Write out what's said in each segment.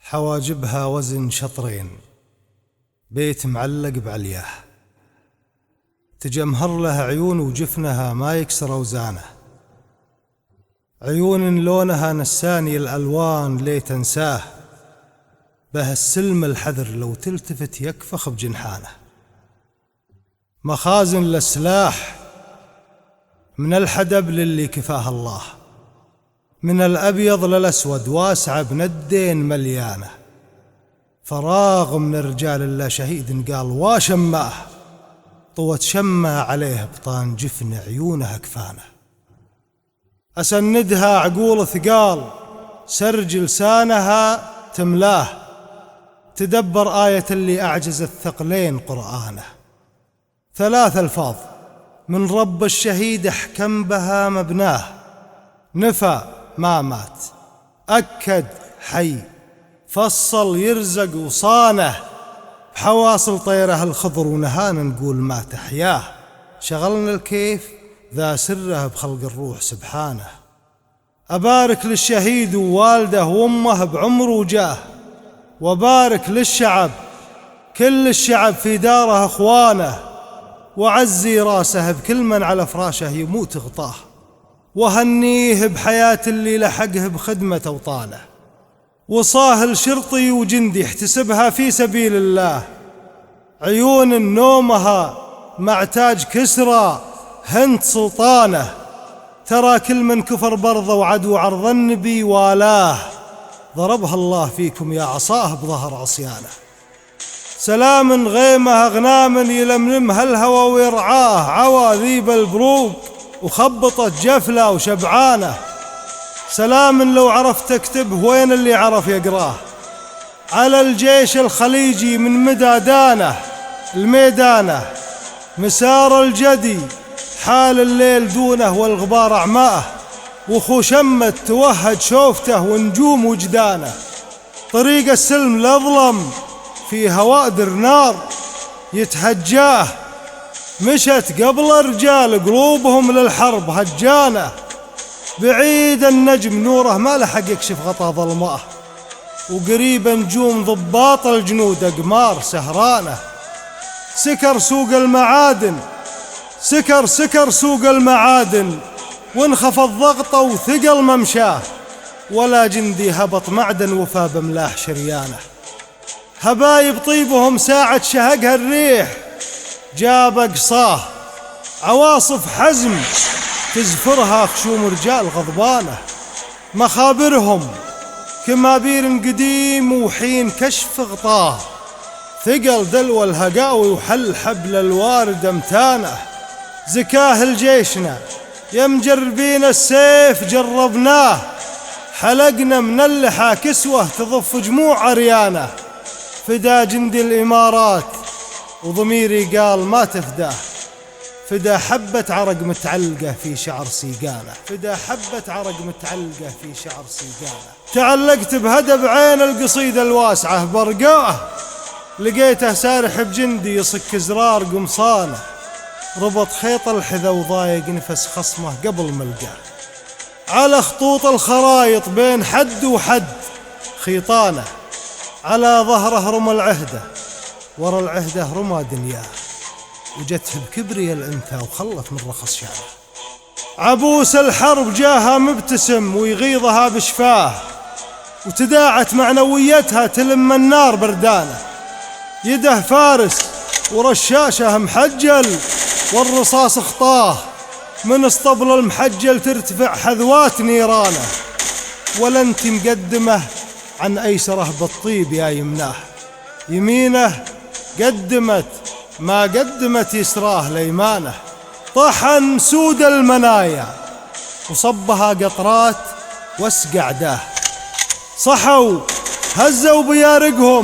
حواجبها وزن شطرين، بيت معلق بعلياه، تجمهر له عيون وجفنها ما يكسر أوزانه، عيون لونها نساني الألوان ليه تنساه، به السلم الحذر لو تلتفت يكفخ بجنحانه، مخازن للسلاح من الحدب للي كفاه الله، من الأبيض للأسود واسعة بندين مليانة، فراغ من الرجال إلا شهيد قال واشماه، طوت شمه عليه بطان جفن عيونها كفانه، أسندها عقول ثقال سرج لسانها تملاه، تدبر آية اللي أعجز الثقلين قرآنه، ثلاث ألفاظ من رب الشهيد احكم بها مبناه، نفى ما مات، أكد حي، فصل يرزق وصانه، بحواصل طيره الخضر ونهانا نقول ما تحياه، شغلنا الكيف ذا سره بخلق الروح سبحانه، أبارك للشهيد ووالده وأمه بعمر وجاه، وبارك للشعب كل الشعب في داره أخوانه، وعزي راسه بكل من على فراشه يموت غطاه، وهنيه بحياة اللي لحقه بخدمة أوطانه، وصاهل شرطي وجندي احتسبها في سبيل الله، عيون نومها مع تاج كسرى هند سلطانه، ترى كل من كفر برضه وعدو عرض النبي والاه، ضربها الله فيكم يا عصاه بظهر عصيانه، سلام غيمه أغنام يلملمها الهوى ويرعاه، عواذيب البروق وخبطت جفلة وشبعانه، سلام لو عرفت تكتبه وين اللي عرف يقراه، على الجيش الخليجي من مدى دانه الميدانه، مسار الجدي حال الليل دونه والغبار أعماه، وخشمة توهج شوفته ونجوم وجدانه، طريق السلم الأظلم في هوادر نار يتهجاه، مشت قبل رجال قلوبهم للحرب هجانه، بعيد النجم نوره ما لحق يكشف غطا ظلماه، وقريب نجوم ضباط الجنود أقمار سهرانه، سكر سوق المعادن سكر سوق المعادن، وانخفض ضغطه وثقل ممشاه، ولا جندي هبط معدن وفى بملاح شريانه، هبايب طيبهم ساعة شهقها الريح جاب أقصاه، عواصف حزم تزفرها خشوم رجال غضبانه، مخابرهم كمابير قديم وحين كشف غطاه، ثقل دلو الهقاوي وحل حبل الوارد امتانه، زكاه الجيشنا يا مجربين السيف جربناه، حلقنا من اللحى كسوة تضف جموع عريانه، فدا جندي الإمارات وضميري قال ما تفداه، فدا حبة عرق متعلقة في شعر سيقانه، فدا حبة عرق متعلقة في شعر سيقانه، تعلقت بهدب عين القصيدة الواسعة برقاه، لقيته سارح بجندي يصك زرار قمصانه، ربط خيط الحذا وضايق نفس خصمه قبل ملقاه، على خطوط الخرايط بين حد وحد خيطانه، على ظهره رمى العهده ورا العهده رمى دنياه، وجته بكبري الأنثى وخلت من رخص شعره، عبوس الحرب جاها مبتسم ويغيظها بشفاه، وتداعت معنويتها تلم النار بردانه، يده فارس ورشاشه محجل والرصاص خطاه، من اسطبل المحجل ترتفع حذوات نيرانه، ولا انت مقدمه عن أيسره بالطيب يا يمناه، يمينه قدمت ما قدمت يسراه ليمانه، طحن سود المنايا وصبها قطرات واسقع داه، صحوا هزوا بيارقهم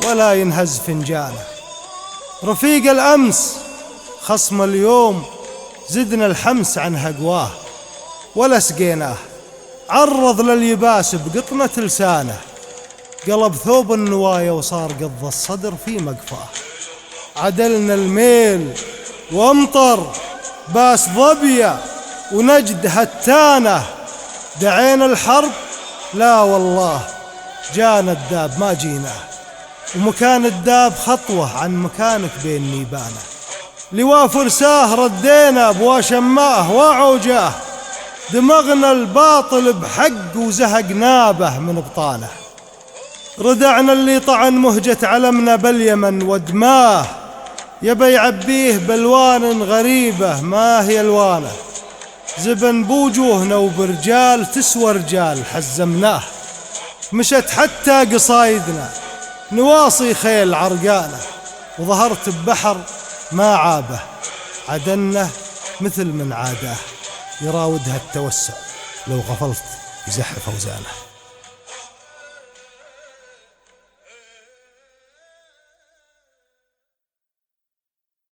ولا ينهز فنجانه، رفيق الأمس خصم اليوم زدنا الحمس عن هقواه، ولا سقيناه عرض لليباس بقطنة لسانه، قلب ثوب النوايا وصار قض الصدر في مقفاه، عدلنا الميل وامطر باس ظبية ونجد هتانه، دعينا الحرب لا والله جانا الداب ما جيناه، ومكان الداب خطوة عن مكانك بين نيبانه. لوا فرساه ردينا بواشماه وعوجاه، دمغنا الباطل بحق وزهقنا به من ابطاله. ردعنا اللي طعن مهجة علمنا باليمن ودماه، يبي يعبيه بالوان غريبة ما هي الوانه. زبن بوجوهنا وبرجال تسوى رجال حزمناه، مشت حتى قصايدنا نواصي خيل عرقانه. وظهرت ببحر ما عابه، عدنه مثل من عاداه، يراودها التوسع لو غفلت يزحف أوزانه.